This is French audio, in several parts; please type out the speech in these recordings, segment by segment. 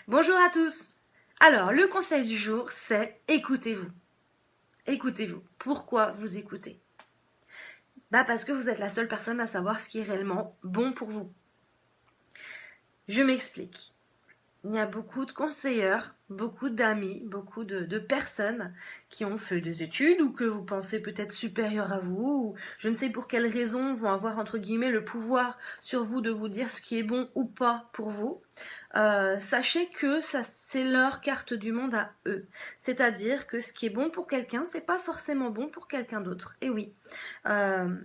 Bonjour à tous. Alors, le conseil du jour, c'est écoutez-vous. Écoutez-vous. Pourquoi vous écoutez? Parce que vous êtes la seule personne à savoir ce qui est réellement bon pour vous. Je m'explique. Il y a beaucoup de conseilleurs, beaucoup d'amis, beaucoup de personnes qui ont fait des études ou que vous pensez peut-être supérieures à vous, ou je ne sais pour quelles raisons vont avoir entre guillemets le pouvoir sur vous de vous dire ce qui est bon ou pas pour vous. Sachez que ça c'est leur carte du monde à eux. C'est-à-dire que ce qui est bon pour quelqu'un, c'est pas forcément bon pour quelqu'un d'autre. Et oui. Euh,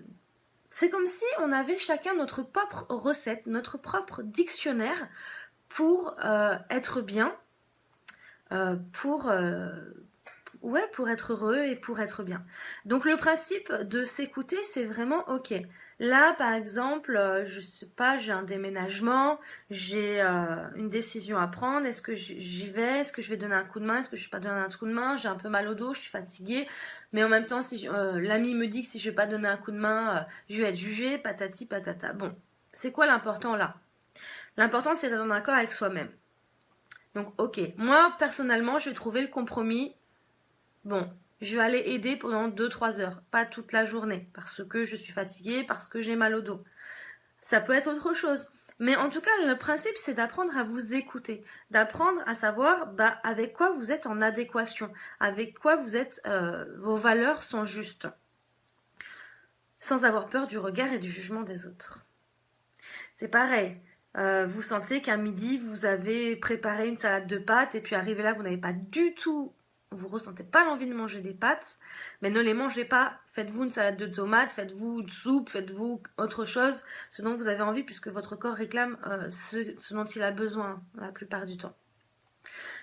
c'est comme si on avait chacun notre propre recette, notre propre dictionnaire pour être bien, pour pour être heureux et pour être bien. Donc le principe de s'écouter, c'est vraiment ok. Là, par exemple, je sais pas, j'ai un déménagement, j'ai une décision à prendre. Est-ce que j'y vais? Est-ce que je vais donner un coup de main? Est-ce que je vais pas donner un coup de main? J'ai un peu mal au dos, je suis fatiguée. Mais en même temps, si l'ami me dit que si je vais pas donner un coup de main, je vais être jugée, patati patata. Bon, c'est quoi l'important là? L'important, c'est d'être en accord avec soi-même. Donc, ok. Moi, personnellement, je vais trouver le compromis. Bon, je vais aller aider pendant 2-3 heures, pas toute la journée, parce que je suis fatiguée, parce que j'ai mal au dos. Ça peut être autre chose. Mais en tout cas, le principe, c'est d'apprendre à vous écouter, d'apprendre à savoir avec quoi vous êtes en adéquation, avec quoi vous êtes, vos valeurs sont justes, sans avoir peur du regard et du jugement des autres. C'est pareil. Vous sentez qu'à midi, vous avez préparé une salade de pâtes et puis arrivé là, vous n'avez pas du tout, vous ressentez pas l'envie de manger des pâtes, mais ne les mangez pas. Faites-vous une salade de tomates, faites-vous une soupe, faites-vous autre chose, ce dont vous avez envie, puisque votre corps réclame ce dont il a besoin la plupart du temps.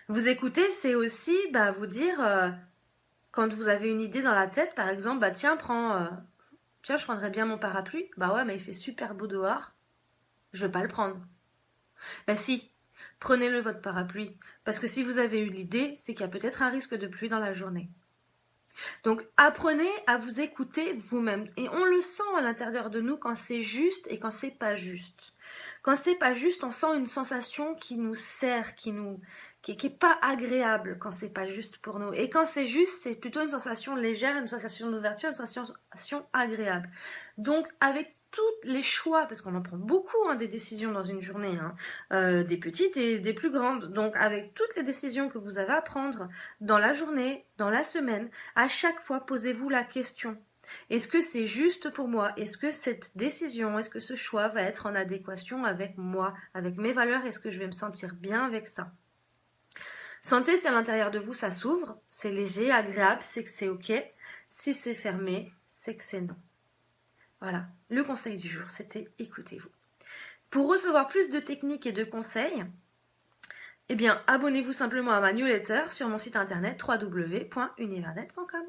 Vous écoutez, c'est aussi vous dire, quand vous avez une idée dans la tête, par exemple, tiens, tiens, je prendrais bien mon parapluie. Bah ouais, mais il fait super beau dehors, je vais pas le prendre. Bah si, prenez-le votre parapluie. Parce que si vous avez eu l'idée, c'est qu'il y a peut-être un risque de pluie dans la journée. Donc apprenez à vous écouter vous-même. Et on le sent à l'intérieur de nous quand c'est juste et quand c'est pas juste. Quand c'est pas juste, on sent une sensation qui nous sert, qui est pas agréable quand c'est pas juste pour nous. Et quand c'est juste, c'est plutôt une sensation légère, une sensation d'ouverture, une sensation agréable. Donc avec tous les choix, parce qu'on en prend beaucoup des décisions dans une journée, des petites et des plus grandes. Donc avec toutes les décisions que vous avez à prendre dans la journée, dans la semaine, à chaque fois posez-vous la question. Est-ce que c'est juste pour moi? Est-ce que cette décision, est-ce que ce choix va être en adéquation avec moi, avec mes valeurs? Est-ce que je vais me sentir bien avec ça? Sentez si à l'intérieur de vous ça s'ouvre, c'est léger, agréable, c'est que c'est ok. Si c'est fermé, c'est que c'est non. Voilà, le conseil du jour, c'était écoutez-vous. Pour recevoir plus de techniques et de conseils, abonnez-vous simplement à ma newsletter sur mon site internet www.univernet.com.